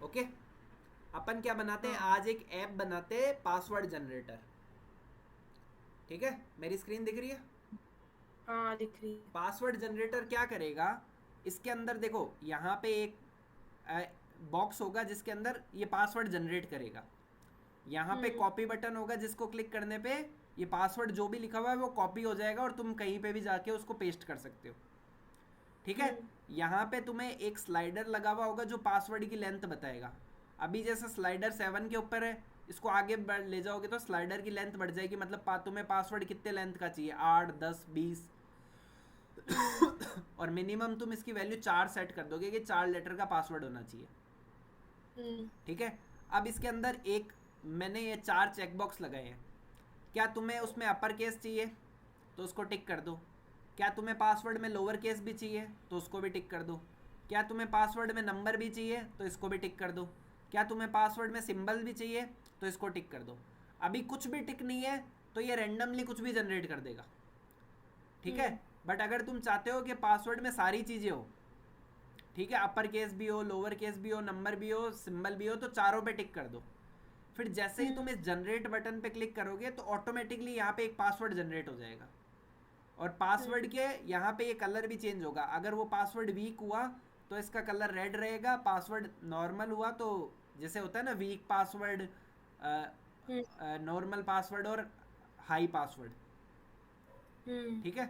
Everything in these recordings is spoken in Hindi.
ओके, अपन क्या बनाते हैं, हाँ आज एक ऐप बनाते हैं पासवर्ड जनरेटर। ठीक है, मेरी स्क्रीन दिख रही है। हाँ दिख रही है। पासवर्ड जनरेटर क्या करेगा, इसके अंदर देखो यहाँ पे एक बॉक्स होगा जिसके अंदर ये पासवर्ड जनरेट करेगा। यहाँ पे हम्म कॉपी बटन होगा जिसको क्लिक करने पे ये पासवर्ड जो भी लिखा हुआ है वो कॉपी हो जाएगा और तुम कहीं पे भी जाके उसको पेस्ट कर सकते हो। ठीक है, हम्म यहाँ पे तुम्हें एक स्लाइडर लगा हुआ होगा जो पासवर्ड की लेंथ बताएगा। अभी जैसे स्लाइडर 7 के ऊपर है, इसको आगे ले जाओगे तो स्लाइडर की लेंथ बढ़ जाएगी, मतलब तुम्हें पासवर्ड कितने लेंथ का चाहिए, 8, 10, 20। हम्म और मिनिमम तुम इसकी वैल्यू 4 सेट कर दोगे कि 4 लेटर का पासवर्ड होना चाहिए। हम्म ठीक है, अब इसके अंदर एक मैंने ये 4 चेकबॉक्स लगाए हैं। क्या तुम्हें उसमें अपर केस चाहिए तो उसको टिक कर दो। क्या तुम्हें पासवर्ड में लोअर केस भी चाहिए तो उसको भी टिक कर दो। क्या तुम्हें पासवर्ड में नंबर भी चाहिए तो इसको भी टिक कर दो। क्या तुम्हें पासवर्ड में सिंबल भी चाहिए तो इसको टिक कर दो। अभी कुछ भी टिक नहीं है तो ये रैंडमली कुछ भी जनरेट कर देगा। ठीक है, हम्म बट अगर तुम चाहते हो कि पासवर्ड में सारी चीज़ें हो, ठीक है, अपर केस भी हो, लोअर केस भी हो, नंबर भी हो, सिंबल भी हो, तो चारों पे टिक कर दो। फिर जैसे ही तुम हम्म इस जनरेट बटन पे क्लिक करोगे तो ऑटोमेटिकली यहाँ पे एक पासवर्ड जनरेट हो जाएगा। और पासवर्ड हम्म के यहाँ पे ये कलर भी चेंज होगा। अगर वो पासवर्ड वीक हुआ तो इसका कलर रेड रहेगा, पासवर्ड नॉर्मल हुआ तो जैसे होता है ना वीक पासवर्ड, हम्म नॉर्मल पासवर्ड और हाई पासवर्ड। हम्म ठीक है,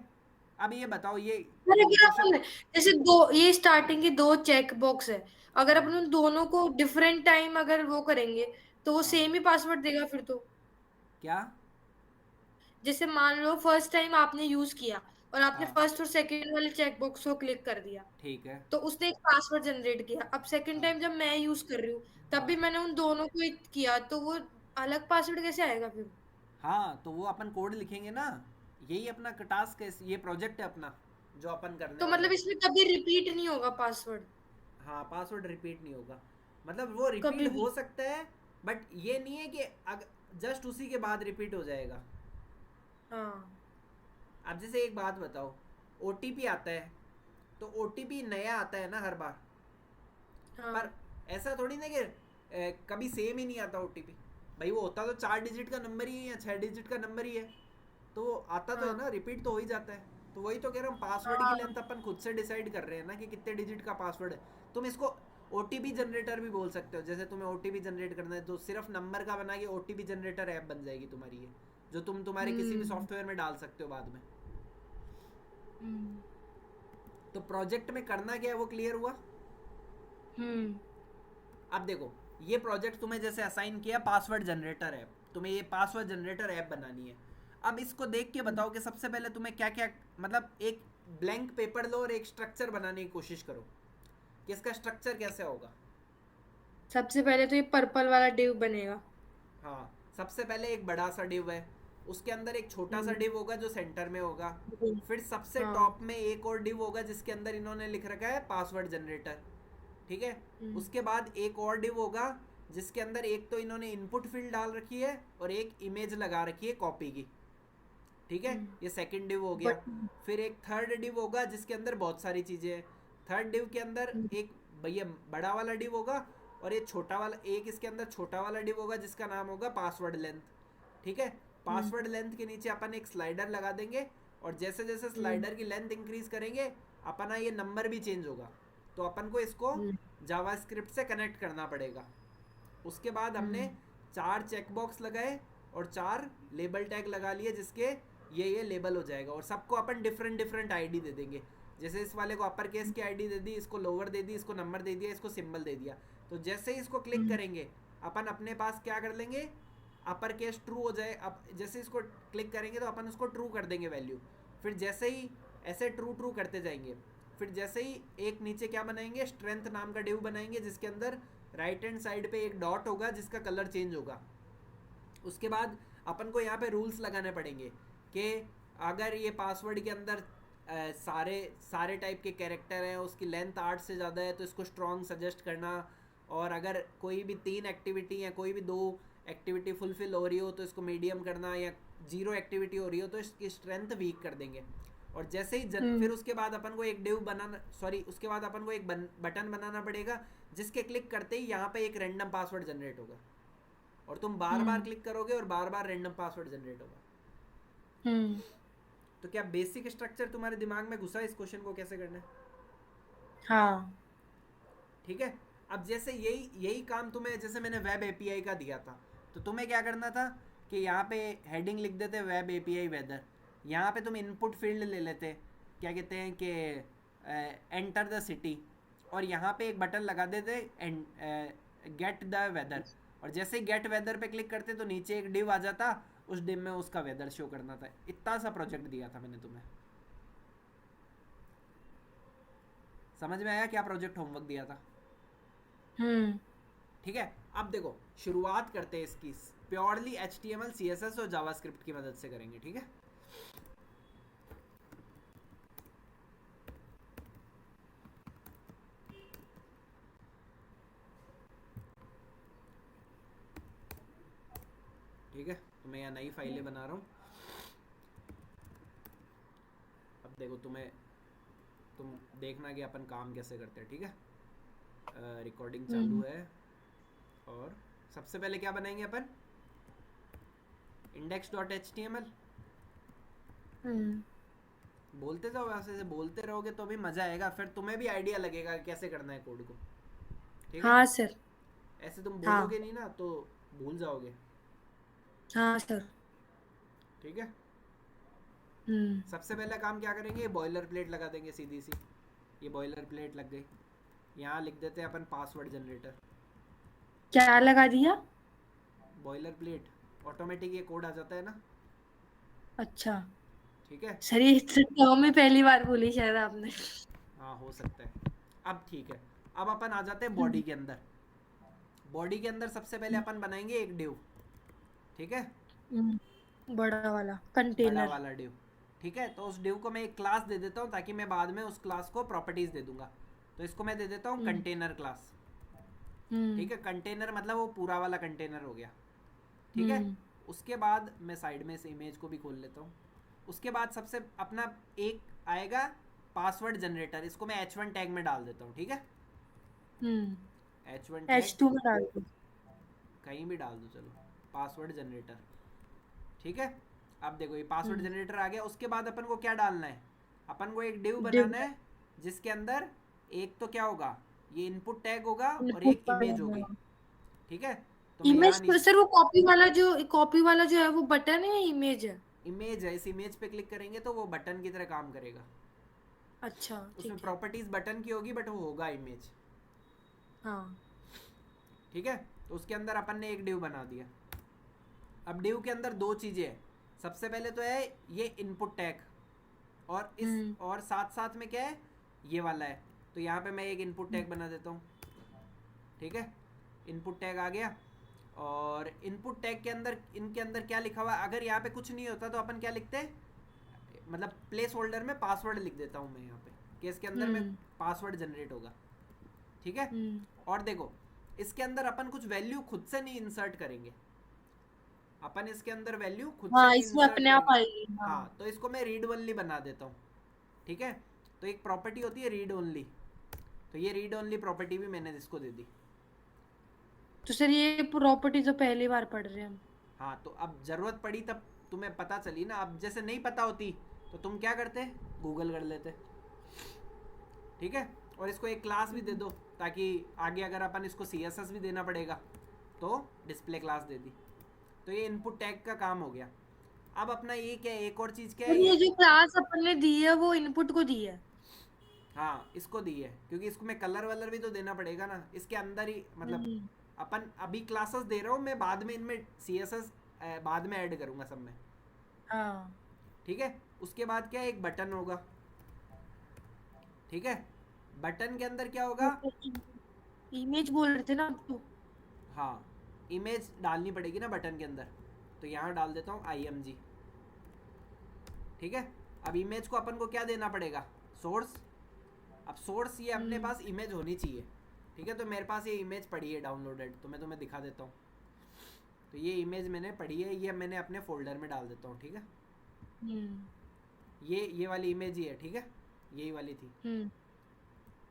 अब ये बताओ ये पर अगर क्वेश्चन। अपन जैसे दो, ये स्टार्टिंग की दो चेक बॉक्स है, अगर हाँ अपन उन दोनों को डिफरेंट टाइम अगर वो करेंगे तो वो हाँ, सेम ही पासवर्ड देगा फिर तो। क्या? जैसे मान लो फर्स्ट टाइम आपने यूज किया और आपने हाँ फर्स्ट और सेकंड वाले चेक बॉक्स को क्लिक कर दिया, ठीक है। तो उसने एक पासवर्ड जनरेट किया। अब सेकंड हाँ टाइम जब मैं यूज कर रही हूँ तब भी हाँ मैंने उन दोनों को ही किया, तो वो अलग पासवर्ड कैसे आएगा फिर? हाँ, तो वो अपन कोड लिखेंगे ना, यही अपना टास्क है, ये प्रोजेक्ट है अपना जो अपन करने तो वाले मतलब हैं। इसमें कभी रिपीट नहीं होगा पासवर्ड? हाँ, पासवर्ड रिपीट नहीं होगा, मतलब वो रिपीट कभी हो भी? सकता है, बट ये नहीं है कि जस्ट उसी के बाद रिपीट हो जाएगा। हाँ अब जैसे एक बात बताओ, ओ आता है तो ओ नया आता है ना हर बार, पर हाँ ऐसा थोड़ी ना कि कभी सेम ही नहीं आता ओ भाई, वो होता तो 4 डिजिट का नंबर ही है या 6 डिजिट का नंबर ही है, तो वो आता तो है ना, हाँ रिपीट तो हो ही जाता है। तो वही तो कह रहा हूँ, पासवर्ड की हाँ लेंथ अपन खुद से डिसाइड कर रहे हैं ना कि कितने डिजिट का पासवर्ड है। तुम इसको ओ जनरेटर भी बोल सकते हो, जैसे तुम्हें ओ जनरेट करना है तो सिर्फ नंबर का बना के ओ जनरेटर ऐप बन जाएगी तुम्हारी ये, जो तुम तुम्हारे किसी भी हम्म सॉफ्टवेयर में डाल सकते हो बाद में। हम्म तो प्रोजेक्ट में करना क्या है वो क्लियर हुआ। हम्म अब देखो, ये प्रोजेक्ट तुम्हें जैसे असाइन किया पासवर्ड जनरेटर ऐप, तुम्हें ये पासवर्ड जनरेटर ऐप बनानी है। अब इसको देख के बताओ कि सबसे पहले तुम्हें क्या क्या, मतलब एक ब्लैंक पेपर लो और एक स्ट्रक्चर बनाने की कोशिश करो कि इसका स्ट्रक्चर कैसे होगा। सबसे पहले तो ये पर्पल वाला डिव बनेगा। हाँ, सबसे पहले एक बड़ा सा डिव है, उसके अंदर एक छोटा सा हम्म डिव होगा जो सेंटर में होगा। फिर सबसे हाँ टॉप में एक और डिव होगा जिसके अंदर इन्होंने लिख रखा है पासवर्ड जनरेटर। ठीक है, हम्म उसके बाद एक और डिव होगा जिसके अंदर एक तो इन्होंने इनपुट फील्ड डाल रखी है और एक इमेज लगा रखी है कॉपी की। ठीक है, हम्म ये सेकंड डिव हो गया। बट फिर एक थर्ड डिव होगा जिसके अंदर बहुत सारी चीज़ें हैं। थर्ड डिव के अंदर एक भैया बड़ा वाला डिव होगा, और ये छोटा वाला एक इसके अंदर छोटा वाला डिव होगा जिसका नाम होगा पासवर्ड लेंथ। ठीक है, हम्म पासवर्ड लेंथ के नीचे अपन एक स्लाइडर लगा देंगे, और जैसे जैसे हम्म स्लाइडर की लेंथ इंक्रीज करेंगे अपना ये नंबर भी चेंज होगा। तो अपन को इसको हम्म जावास्क्रिप्ट से कनेक्ट करना पड़ेगा। उसके बाद हमने हम्म 4 चेकबॉक्स लगाए और 4 लेबल टैग लगा लिए जिसके ये लेबल हो जाएगा, और सबको अपन डिफरेंट डिफरेंट आईडी दे देंगे। जैसे इस वाले को अपर केस की आईडी दे दी, इसको लोअर दे दी, इसको नंबर दे दिया, इसको सिंबल दे दिया। तो जैसे ही इसको क्लिक हम्म करेंगे अपन अपने पास क्या कर लेंगे, अपर केस ट्रू हो जाए। अब जैसे इसको क्लिक करेंगे तो अपन उसको ट्रू कर देंगे वैल्यू। फिर जैसे ही ऐसे ट्रू ट्रू करते जाएंगे। फिर जैसे ही एक नीचे क्या बनाएंगे, स्ट्रेंथ नाम का डिव बनाएंगे जिसके अंदर राइट हैंड साइड पे एक डॉट होगा जिसका कलर चेंज होगा। उसके बाद अपन को यहाँ पे रूल्स लगाने पड़ेंगे कि अगर ये पासवर्ड के अंदर सारे सारे टाइप के कैरेक्टर हैं, उसकी लेंथ 8 से ज़्यादा है तो इसको स्ट्रॉन्ग सजेस्ट करना। और अगर कोई भी 3 एक्टिविटी या कोई भी 2 एक्टिविटी फुलफिल हो रही हो तो इसको मीडियम करना, या 0 एक्टिविटी हो रही हो तो इसकी स्ट्रेंथ वीक कर देंगे। और जैसे ही फिर उसके बाद अपन को एक डिव बनाना, सॉरी उसके बाद अपन को एक बटन बनाना पड़ेगा जिसके क्लिक करते ही यहाँ पे एक रैंडम पासवर्ड जनरेट होगा, और तुम बार बार क्लिक करोगे और बार बार रैंडम पासवर्ड जनरेट होगा। तो क्या बेसिक स्ट्रक्चर तुम्हारे दिमाग में घुसा इस क्वेश्चन को कैसे करना है? हाँ ठीक है। अब जैसे यही काम तुम्हें, जैसे मैंने वेब एपीआई का दिया था, तो तुम्हें क्या करना था कि यहाँ पे हेडिंग लिख देते वेब एपीआई वेदर, यहाँ पे तुम इनपुट फील्ड ले लेते, क्या कहते हैं कि एंटर द सिटी, और यहाँ पे एक बटन लगा देते गेट द वेदर, और जैसे ही गेट वेदर पे क्लिक करते तो नीचे एक डिव आ जाता, उस डिव में उसका वेदर शो करना था। इतना सा प्रोजेक्ट दिया था मैंने तुम्हें। समझ में आया क्या प्रोजेक्ट होमवर्क दिया था? ठीक है। अब देखो शुरुआत करते हैं इसकी, प्योरली HTML CSS और जावास्क्रिप्ट की मदद से करेंगे। ठीक है। ठीक है, तो मैं यहाँ नई फाइलें बना रहा हूँ। अब देखो तुम देखना कि अपन काम कैसे करते हैं। ठीक है, रिकॉर्डिंग चालू है, और सबसे पहले क्या बनाएंगे अपन, index.html। बोलते जाओ, वैसे से बोलते रहोगे तो भी मजा आएगा, फिर तुम्हें भी आइडिया लगेगा कैसे करना है कोड को। ठीक है। हाँ सर। ऐसे तुम हाँ बोलोगे नहीं ना तो भूल जाओगे। हाँ सर। ठीक है। सबसे पहला काम क्या करेंगे, बॉयलर प्लेट लगा देंगे सीधी सी। ये बॉयलर प्लेट लग गई। यहाँ लिख देते हैं अपन पासवर्ड जनरेटर। क्या लगा दिया? बॉयलर प्लेट, ऑटोमेटिक ये कोड आ जाता है ना। अच्छा ठीक है। सर, ये टर्म में पहली बार बोली शायद आपने। हाँ हो सकता है। अब ठीक है, अब अपन आ जाते हैं बॉडी के अंदर। बॉडी के अंदर सबसे पहले अपन बनाएंगे एक डिव। ठीक है, बड़ा वाला बड़ा कंटेनर। वाला डिव। ठीक है, तो उस डिव को मैं एक क्लास दे देता हूँ ताकि मैं बाद में उस क्लास को प्रॉपर्टीज दे दूंगा। तो इसको मैं दे देता हूँ कंटेनर क्लास। ठीक है, कंटेनर मतलब वो पूरा वाला कंटेनर हो गया। ठीक है। उसके बाद मैं साइड में इस इमेज को भी खोल लेता हूँ। उसके बाद सबसे अपना एक आएगा पासवर्ड जनरेटर, इसको मैं H1 टैग में डाल देता हूँ। ठीक है, H1 टैग H2 में डाल दो। कहीं भी डाल दो, चलो पासवर्ड जनरेटर। ठीक है। अब देखो ये पासवर्ड जनरेटर आ गया। उसके बाद अपन को क्या डालना है, अपन को एक डिव बनाना है जिसके अंदर एक तो क्या होगा, ये इनपुट टैग होगा और एक इमेज होगी। ठीक है, तो मैं यहाँ इमेज सर, वो कॉपी वाला जो है वो बटन है या इमेज है? इमेज है, इस इमेज पे क्लिक करेंगे तो वो बटन की तरह काम करेगा। अच्छा उसमें ठीक है। प्रॉपर्टीज बटन की होगी बट वो होगा इमेज। हाँ ठीक है, तो उसके अंदर अपन ने एक डिव बना दिया। अब डिव के अंदर दो चीजें हैं। सबसे पहले तो है ये इनपुट टैग, और इस और साथ साथ में क्या है, ये वाला है। तो यहाँ पे मैं एक इनपुट टैग बना देता हूँ। ठीक है, इनपुट टैग आ गया। और इनपुट टैग के अंदर इनके अंदर क्या लिखा हुआ है, अगर यहाँ पे कुछ नहीं होता तो अपन क्या लिखते हैं, मतलब प्लेस होल्डर में पासवर्ड लिख देता हूँ मैं यहाँ पे कि इसके अंदर में पासवर्ड जनरेट होगा। ठीक है। और देखो इसके अंदर अपन कुछ वैल्यू खुद से नहीं इंसर्ट करेंगे, अपन इसके अंदर वैल्यू खुद से हाँ, नहीं इसमें इंसर्ट अपने आप करेंगे। आएगी। हाँ हाँ, तो इसको मैं रीड ओनली बना देता हूँ। ठीक है, तो एक प्रॉपर्टी होती है रीड ओनली, तो ये रीड ओनली प्रॉपर्टी भी मैंने इसको दे दी। तो सर ये प्रॉपर्टी तो पहली बार पढ़ रहे हैं हम। हाँ, तो अब जरूरत पड़ी तब तुम्हें पता चली ना। अब जैसे नहीं पता होती तो तुम क्या करते, गूगल कर लेते। ठीक है, और इसको एक क्लास भी दे दो ताकि आगे अगर अपन इसको CSS भी देना पड़ेगा तो डिस्प्ले क्लास दे दी। तो ये इनपुट टैग का काम हो गया। अब अपना ये क्या है, एक और चीज़ क्या और है ये ये। जो क्लास अपन ने दी है वो इनपुट को दी है? हाँ, इसको दी है क्योंकि इसको मैं कलर वलर भी तो देना पड़ेगा ना इसके अंदर ही, मतलब अपन अभी क्लासेस दे रहा हूँ मैं, बाद में इनमें CSS बाद में ऐड करूँगा सब में। हाँ ठीक है, उसके बाद क्या है, एक बटन होगा। ठीक है, बटन के अंदर क्या होगा, इमेज बोल रहे थे ना आप तो। हाँ इमेज डालनी पड़ेगी ना बटन के अंदर, तो यहाँ डाल देता हूँ IMG। ठीक है, अब इमेज को अपन को क्या देना पड़ेगा, सोर्स। अब सोर्स ये अपने पास इमेज होनी चाहिए। ठीक है, तो मेरे पास ये इमेज पड़ी है डाउनलोडेड, तो मैं तुम्हें दिखा देता हूँ। तो ये इमेज मैंने पढ़ी है, ये मैंने अपने फोल्डर में डाल देता हूँ। ठीक है, ये वाली इमेज ही है, ठीक है, यही वाली थी,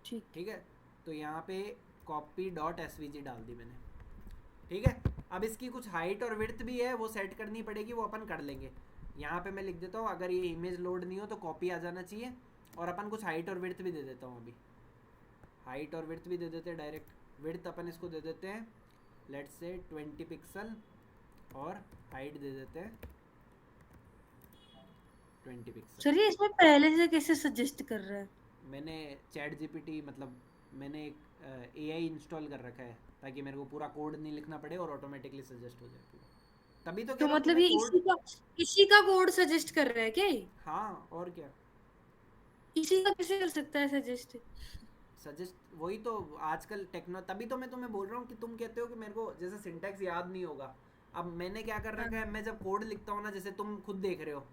ठीक। ठीक है। तो यहाँ पे कॉपी डॉट एसवीजी डाल दी मैंने, ठीक है। अब इसकी कुछ हाइट और विड्थ भी है, वो सेट करनी पड़ेगी, वो अपन कर लेंगे। यहाँ पे मैं लिख देता हूँ, अगर ये इमेज लोड नहीं हो तो कॉपी आ जाना चाहिए, और अपन कुछ हाइट और विड्थ भी दे देता हूँ अभी, हाइट और विड्थ भी दे देते हैं डायरेक्ट। विड्थ अपन इसको दे देते हैं लेट्स से 20 पिक्सल, और हाइट दे देते हैं 20 पिक्सल। सर ये इसमें पहले से कैसे सजेस्ट कर रहा है? मैंने चैट जीपीटी, मतलब मैंने एक एआई इंस्टॉल कर रखा है, ताकि मेरे को पूरा कोड नहीं लिखना पड़े और ऑटोमेटिकली सजेस्ट हो जाए पूरा। तभी तो कह तो रहा हूँ मतलब तुम्हें ये कोड। इसी का कोड सजेस्ट कर रहा है क्या ये? हाँ और क्या, इसी का कैसे कर सकता है सजेस्ट? सजेस्ट वही तो आजकल टेक्नो, तभी तो मैं तुम्हें बोल रहा हूँ कि तुम कहते हो कि मेरे को जैसे सिंटैक्स याद नहीं होगा। अब मैंने क्या कर हाँ। रखा है, मैं जब कोड लिखता हूँ ना, जैसे तुम खुद देख रहे हो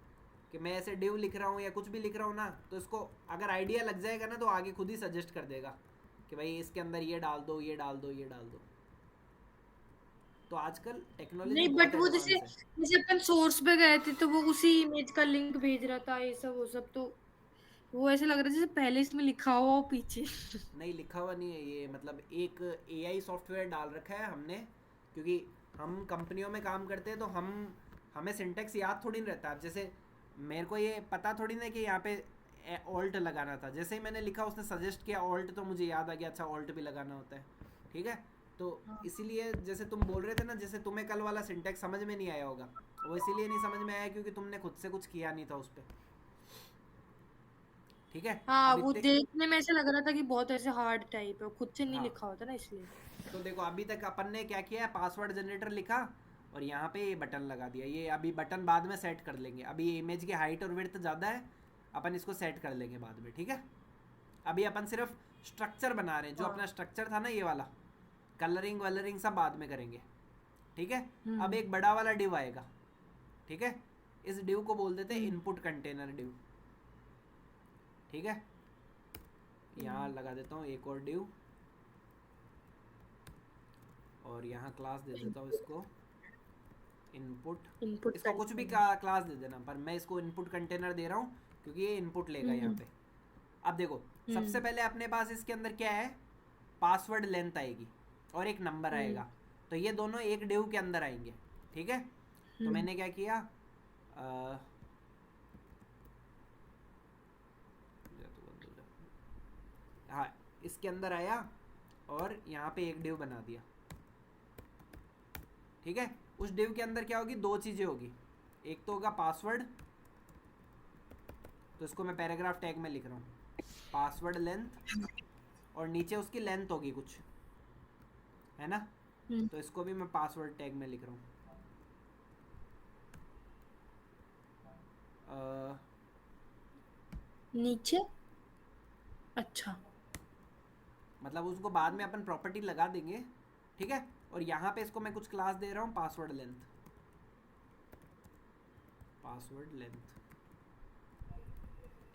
कि मैं ऐसे डिव लिख रहा हूँ या कुछ भी लिख रहा हूँ ना, तो इसको अगर आइडिया लग जाएगा ना, तो आगे खुद ही सजेस्ट कर देगा कि भाई इसके अंदर ये डाल दो, ये डाल दो, ये डाल दो। तो आजकल टेक्नोलॉजी नहीं, बहुत बट वो जैसे एडवांस है। जैसे अपन सोर्स पे गए थे तो वो उसी इमेज का लिंक भेज रहा था, ये सब वो सब, तो वो ऐसे लग रहा था जैसे पहले इसमें लिखा हुआ हो पीछे। नहीं लिखा हुआ नहीं है ये, मतलब एक एआई सॉफ्टवेयर डाल रखा है हमने, क्योंकि हम कंपनियों में काम करते हैं, तो हमें सिंटेक्स याद थोड़ी नहीं रहता। अब जैसे मेरे को ये पता थोड़ी ना कि यहाँ पे ऑल्ट लगाना था, जैसे ही मैंने लिखा उसने सजेस्ट किया ऑल्ट, तो मुझे याद आ गया अच्छा ऑल्ट भी लगाना होता है, ठीक है। तो हाँ। इसीलिए जैसे तुम बोल रहे थे ना, जैसे तुम्हें कल वाला सिंटेक्स समझ में नहीं आया होगा, वो इसीलिए नहीं समझ में आया क्योंकि तुमने खुद से कुछ किया नहीं था उस पर, ठीक है। हाँ, अब वो इतने, देखने में ऐसा लग रहा था कि बहुत ऐसे हार्ड टाइप है, खुद से नहीं हाँ, लिखा होता ना इसलिए। तो देखो अभी तक अपन ने क्या किया है, पासवर्ड जनरेटर लिखा और यहाँ पे ये बटन लगा दिया। ये अभी बटन बाद में सेट कर लेंगे, अभी ये इमेज की हाइट और विड्थ ज़्यादा है, अपन इसको सेट कर लेंगे बाद में, ठीक है। अभी अपन सिर्फ स्ट्रक्चर बना रहे हैं, जो हाँ। अपना स्ट्रक्चर था ना ये वाला, कलरिंग वलरिंग सब बाद में करेंगे, ठीक है। अब हम्म। एक बड़ा वाला डिव आएगा, ठीक है। इस डिव को बोल देते हैं हम्म। इनपुट कंटेनर डिव, ठीक है। यहाँ हम्म। लगा देता हूँ एक और डिव, और यहाँ क्लास दे देता हूँ इसको इनपुट। इनपुट इसको कुछ भी कंटेनर। क्लास दे देना, पर मैं इसको इनपुट कंटेनर दे रहा हूँ क्योंकि ये इनपुट लेगा यहाँ हम्म। पे। अब देखो सबसे हम्म। पहले अपने पास इसके अंदर क्या है, पासवर्ड लेंथ आएगी और एक नंबर हम्म। आएगा, तो ये दोनों एक डिव के अंदर आएंगे, ठीक है। तो हम्म। मैंने क्या किया, हाँ, इसके अंदर आया और यहाँ पे एक डिव बना दिया, ठीक है। उस डिव के अंदर क्या होगी, दो चीज़ें होगी, एक तो होगा पासवर्ड, तो इसको मैं पैराग्राफ टैग में लिख रहा हूँ पासवर्ड लेंथ, और नीचे उसकी लेंथ होगी कुछ, है ना। हम्म। तो इसको भी मैं पासवर्ड टैग में लिख रहा हूँ। नीचे। अच्छा। मतलब उसको बाद में अपन प्रॉपर्टी लगा देंगे, ठीक है। और यहाँ पे इसको मैं कुछ क्लास दे रहा हूँ पासवर्ड लेंथ, पासवर्ड लेंथ,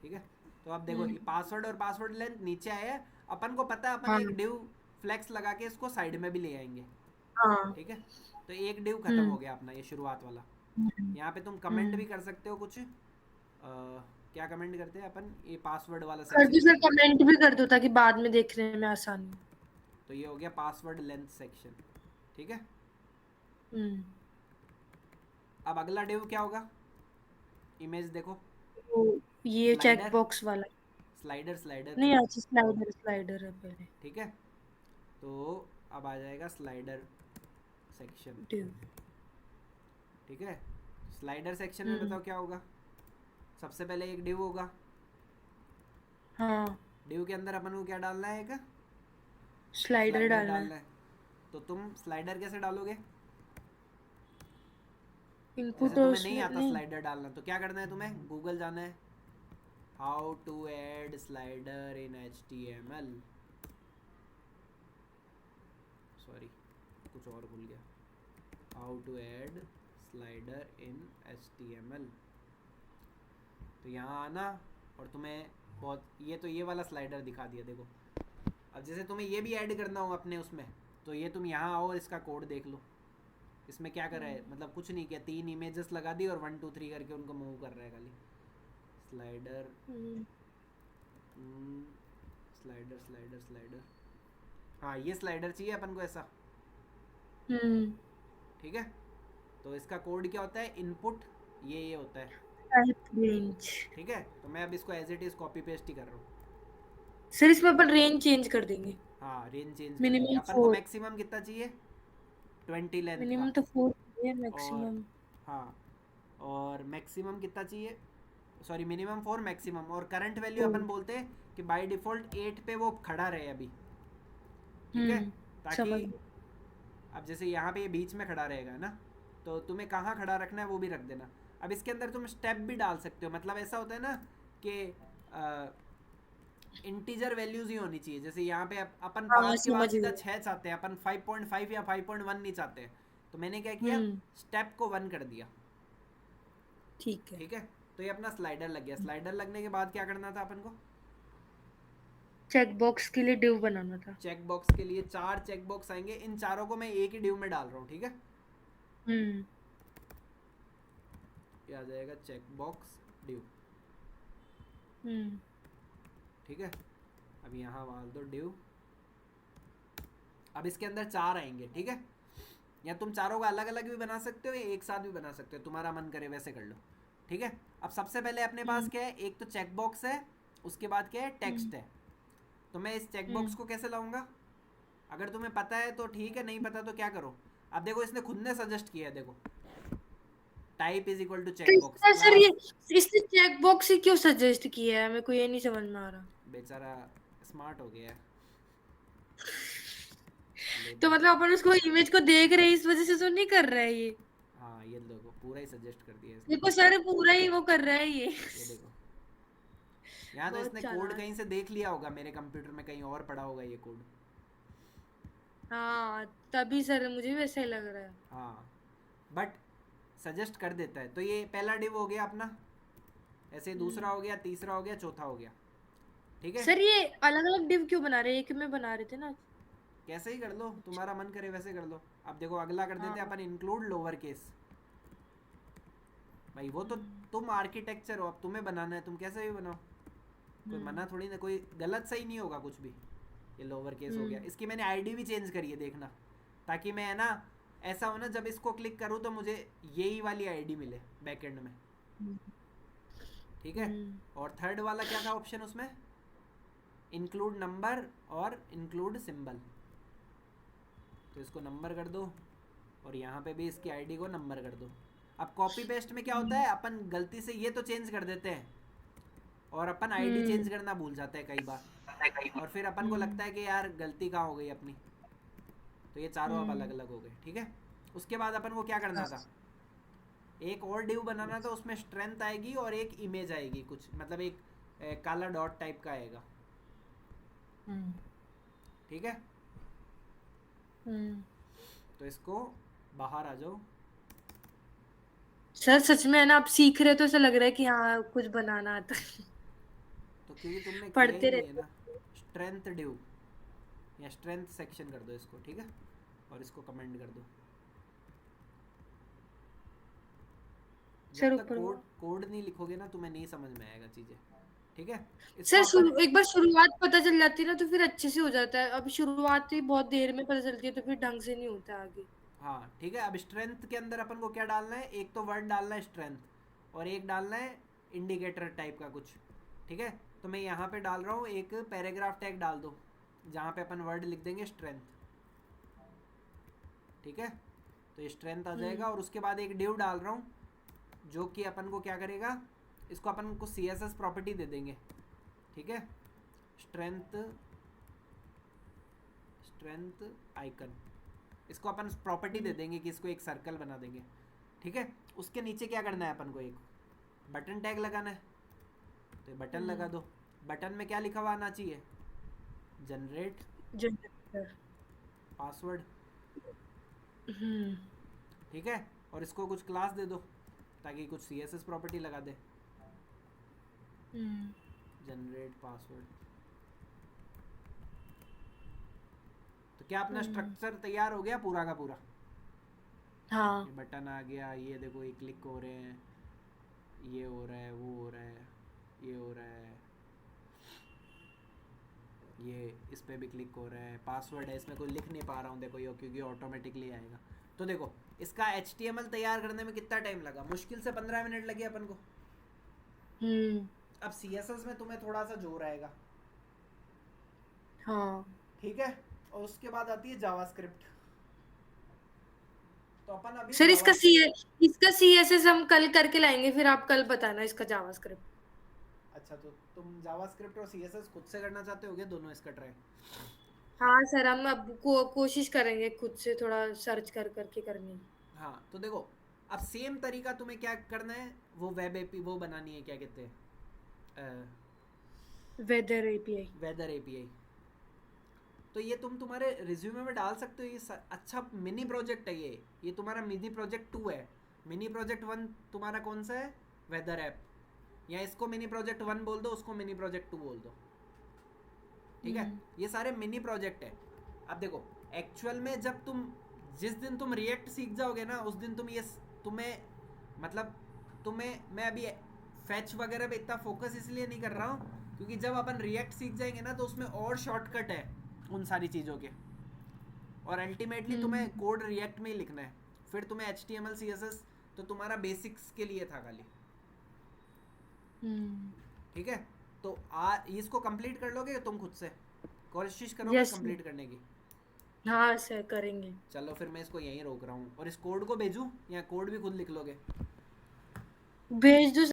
ठीक है। तो अब देखो हम्म। ये पासवर्ड और पासवर्ड लेंथ नीचे आया है, अपन को पता है अपन हाँ। एक डिव फ्लेक्स लगा के इसको साइड में भी ले आएंगे, हाँ। ठीक है। तो एक डिव खत्म हो हम्म। गया अपना ये शुरुआत वाला। हम्म। यहाँ पे तुम कमेंट भी हम्म। कर सकते हो कुछ, क्या कमेंट करते हैं अपन, ये पासवर्ड वाला कर दो सेक्शन सर, है। कमेंट भी कर दो ताकि बाद में देखने में आसानी हो। तो ये हो गया पासवर्ड लेंथ सेक्शन, ठीक है। हम्म। अब अगला डिव क्या होगा, इमेज देखो, तो ये चेक स्लाइडर, बॉक्स वाला। स्लाइडर स्लाइडर, नहीं, अच्छा, स्लाइडर स्लाइडर है पहले। ठीक है। तो अब आ जाएगा स्लाइडर सेक्शन, डिव। ठीक है। स्लाइडर सेक्शन में हम्म। बताओ क्या होगा, सबसे पहले एक डिव होगा, हाँ, डिव के अंदर अपन को क्या डालना है, एक स्लाइडर स्लाइडर डालना है। डालना है। तो तुम स्लाइडर कैसे डालोगे, जैसे इनपुट तुम्हें नहीं उसमें आता नहीं। स्लाइडर डालना, तो क्या करना है तुम्हें, गूगल जाना है, how to add slider in HTML, sorry कुछ और भूल गया, how to add slider in HTML। तो यहाँ आना, और तुम्हें बहुत ये वाला स्लाइडर दिखा दिया देखो। अब जैसे तुम्हें ये भी ऐड करना हो अपने उसमें, तो ये तुम यहाँ आओ और इसका कोड देख लो, इसमें क्या कर रहा है, मतलब कुछ नहीं किया, 3 इमेजेस लगा दी और 1 2 3 करके उनको मूव कर रहा है खाली। स्लाइडर हम्म स्लाइडर स्लाइडर स्लाइडर, हाँ ये स्लाइडर चाहिए अपन को ऐसा, हम्म ठीक है। तो इसका कोड क्या होता है, इनपुट ये होता है, टाइप रेंज। ठीक है। तो मैं अब इसको as it is copy paste ही कर रहा हूँ। सर इसमें अपन रेंज चेंज कर देंगे। हाँ रेंज चेंज कर देंगे, मिनिमम अपन को 4। मैक्सिमम कितना चाहिए, 20 लेंथ का। मिनिमम तो 4 है, और मैक्सिमम। हाँ, और मैक्सिमम कितना चाहिए, सॉरी मिनिमम 4 मैक्सिमम, और करंट वैल्यू 4। अपन बोलते हैं कि बाय डिफ़ॉल्ट 8 पे वो खड़ा रहे अभी, ठीक है। ताकि समझ गई। अब जैसे यहाँ पे ये बीच में खड़ा रहेगा ना, तो तुम्हें कहाँ खड़ा रखना है वो भी रख देना। अब इसके अंदर तुम स्टेप भी डाल सकते हो, मतलब ऐसा होता है ना कि इंटीजर वैल्यूज ही होनी चाहिए। जैसे यहाँ पे अपन हाँ 5 के बाद समझ सीधा गई। 6 चाहते हैं, अपन 5.5 या 5.1 नहीं चाहते हैं, तो मैंने क्या किया, हम्म स्टेप को 1 कर दिया, ठीक है। ठीक है। तो ये अपना स्लाइडर लग गया। स्लाइडर लगने के बाद क्या करना था अपन को, चेक बॉक्स के लिए डिव बनाना था। चेक बॉक्स के लिए 4 चेक बॉक्स आएंगे, इन चारों को मैं एक ही डिव में डाल रहा हूँ, ठीक है। हम्म ये आ जाएगा चेक बॉक्स डिव, हम्म ठीक है। अब यहाँ डाल दो डिव। अब इसके अंदर 4 आएंगे, ठीक है। या तुम चारों को अलग अलग भी बना सकते हो या एक साथ भी बना सकते हो, तुम्हारा मन करे वैसे कर लो, ठीक है। अब सबसे पहले अपने पास हम्म क्या है, एक तो चेक बॉक्स है, उसके बाद क्या है, हम्म टेक्स्ट है। तो मैं इस चेक बॉक्स हम्म को कैसे लाऊंगा, अगर तुम्हें पता है तो ठीक है, नहीं पता तो क्या करो। अब देखो इसने खुद ने सजेस्ट किया है, देखो टाइप इज इक्वल टू तो चेक बॉक्स इसका सर ये क्लास। इसने चेक बॉक्स ही क्यों सजेस्ट किया है, मेरे को ये नहीं समझ में आ रहा। बेचारा स्मार्ट हो गया है, तो लेबर। मतलब अपन उसको इमेज को देख रहे हैं इस वजह से तो नहीं कर रहा है ये। हाँ ये देखो पूरा ही सजेस्ट कर दिया इसने, देखो सर पूरा ही वो कर रहा है ये। ये देखो। यहाँ तो बहुत इसने कोड चालाक। कहीं से देख लिया होगा, मेरे कंप्यूटर में कहीं और पड़ा होगा ये कोड। हाँ तभी सर मुझे भी वैसा ही लग रहा है। हाँ बट सजेस्ट कर देता है। तो ये पहला डिव हो गया अपना, ऐसे दूसरा हम्म हो गया, तीसरा हो गया, चौथा हो गया, ठीक है। सर ये अलग अलग डिव क्यों बना रहे हैं, एक में बना रहे थे ना। कैसे ही कर लो, तुम्हारा मन करे वैसे कर लो। अब देखो अगला कर देते हैं हाँ अपन, इंक्लूड लोअर केस। भाई वो तो हम्म तुम आर्किटेक्चर हो, अब तुम्हें बनाना है, तुम कैसे भी बनाओ, कोई हम्म मना थोड़ी ना, कोई गलत सही नहीं होगा कुछ भी। ये लोअर केस हो गया, हम्म इसकी मैंने आईडी भी चेंज करी है, देखना, ताकि मैं है ना, ऐसा हो ना जब इसको क्लिक करूँ तो मुझे यही वाली आईडी मिले बैकएंड में, हम्म ठीक है। हम्म और थर्ड वाला क्या था ऑप्शन उसमें, इंक्लूड नंबर और इंक्लूड सिंबल। तो इसको नंबर कर दो, और यहाँ पे भी इसकी आईडी को नंबर कर दो। अब कॉपी पेस्ट में क्या होता है, अपन गलती से ये तो चेंज कर देते हैं, और अपन आईडी हम्म चेंज करना भूल जाते हैं कई बार, और फिर अपन को हम्म लगता है कि यार गलती कहाँ हो गई अपनी। तो ये चारों अब अलग हम्म अलग हो गए, ठीक है। उसके बाद अपन को क्या करना हाँ था, एक और डिव बनाना था, उसमें स्ट्रेंथ आएगी और एक इमेज आएगी कुछ, मतलब एक काला डॉट टाइप का आएगा, हम्म ठीक है। हम्म तो इसको बाहर आ जाओ। सर सच में है ना, आप सीख रहे हो तो ऐसा लग रहा है कि हाँ कुछ बनाना आता है। तो क्योंकि तुमने किया ही पढ़ते नहीं है रहते ना, स्ट्रेंथ डिव या स्ट्रेंथ सेक्शन कर दो इसको, ठीक है। और इसको कमेंट कर दो। सर जब तक ऊपर कोड हुआ। कोड नहीं लिखोगे ना, तुम्हें नहीं समझ में आएगा चीज़ें, ठीक है। इसको सर अपन, एक बार शुरुआत पता चल जाती है ना तो फिर अच्छे से हो जाता है, अभी शुरुआत ही बहुत देर में पता चलती है तो फिर ढंग से नहीं होता आगे। हाँ ठीक है। अब स्ट्रेंथ के अंदर अपन को क्या डालना है, एक तो वर्ड डालना है स्ट्रेंथ, और एक डालना है इंडिकेटर टाइप का कुछ, ठीक है। तो मैं यहाँ पे डाल रहा हूँ एक पैराग्राफ टैग डाल दो, जहाँ पे अपन वर्ड लिख देंगे स्ट्रेंथ, ठीक है। तो ये स्ट्रेंथ आ हम्म जाएगा, और उसके बाद एक डिव डाल रहा हूँ जो कि अपन को क्या करेगा, इसको अपन को सी एस एस प्रॉपर्टी दे देंगे, ठीक है। स्ट्रेंथ स्ट्रेंथ आइकन, इसको अपन प्रॉपर्टी दे हम्म देंगे कि इसको एक सर्कल बना देंगे, ठीक है। उसके नीचे क्या करना है अपन को, एक बटन टैग लगाना है, तो ये बटन लगा हम्म दो। बटन में क्या लिखा हुआ आना चाहिए, जनरेट जनरेटर। पासवर्ड, हम्म ठीक है। और इसको कुछ क्लास दे दो ताकि कुछ सी एस एस प्रॉपर्टी लगा दे, हम्म जनरेट पासवर्ड। तो क्या अपना हम्म स्ट्रक्चर तैयार हो गया पूरा का पूरा, हाँ ये बटन आ गया, ये देखो ये क्लिक हो रहे हैं, ये हो रहा है, वो हो रहा है, ये हो रहा है, ये इस पे भी क्लिक हो रहा है, पासवर्ड है इसमें कोई लिख नहीं पा रहा हूँ देखो ये, क्योंकि ऑटोमेटिकली आएगा। तो देखो इसका HTML तैयार करने में कितना टाइम लगा, मुश्किल से 15 मिनट लगे अपन को। अब CSS में तुम्हें थोड़ा सा जोर आएगा, हाँ ठीक है। और उसके बाद आती है जावास्क्रिप्ट। तो अपन अभी सर, इसका CSS हम कल करके लाएंगे, फिर आप कल बताना इसका जावास्क्रिप्ट। अच्छा, तो तुम जावास्क्रिप्ट और CSS खुद से करना चाहते होगे दोनों इसका ट्राई? हाँ सर, हम अब कोशिश करेंगे खुद से थोड़ा सर्च कर करके करनी। हाँ तो देखो, अब सेम तरीका तुम्हें क्या करना है, वो वेब एपी वो बनानी है, क्या कहते हैं, वेदर एपीआई। Weather API. तो ये तुम तुम्हारे रिज्यूमे में डाल सकते हो, ये अच्छा मिनी प्रोजेक्ट है ये तुम्हारा मिनी प्रोजेक्ट 2 है। मिनी प्रोजेक्ट 1 तुम्हारा कौन सा है, वेदर ऐप, या इसको मिनी प्रोजेक्ट 1 बोल दो, उसको मिनी प्रोजेक्ट 2 बोल दो, ठीक है। ये सारे मिनी प्रोजेक्ट है। अब देखो एक्चुअल में जब तुम जिस दिन तुम रिएक्ट सीख जाओगे ना, उस दिन तुम्हें मतलब तुम्हें मैं अभी फैच वगैरह पे इतना फोकस इसलिए नहीं कर रहा हूँ, क्योंकि जब अपन रिएक्ट सीख जाएंगे ना तो उसमें और शॉर्टकट है उन सारी चीज़ों के, और अल्टीमेटली तुम्हें कोड रिएक्ट में ही लिखना है। फिर तुम्हें HTML CSS तो तुम्हारा बेसिक्स के लिए था खाली, ठीक है। तो इसको कंप्लीट कर लोगे तुम खुद से, कोशिश करोगे कंप्लीट करने की? हाँ सर, करेंगे। चलो फिर मैं इसको यहीं रोक रहा हूँ, और इस कोड को भेजूँ या कोड भी खुद लिख लोगे? भेज दो।